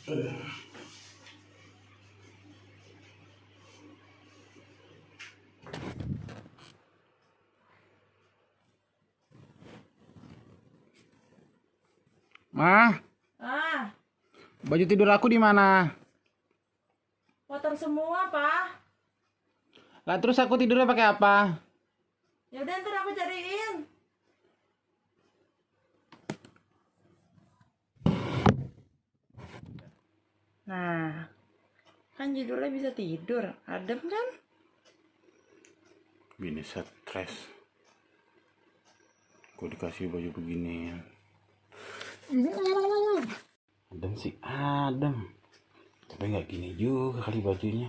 Ma, baju tidur aku di mana? Kotor semua, Pak. Lah terus aku tidurnya pakai apa? Ya udah ntar aku cariin. Nah, kan judulnya bisa tidur, adem kan? Bini stres. Gue dikasih baju begini. Adem sih adem, tapi nggak gini juga kali bajunya.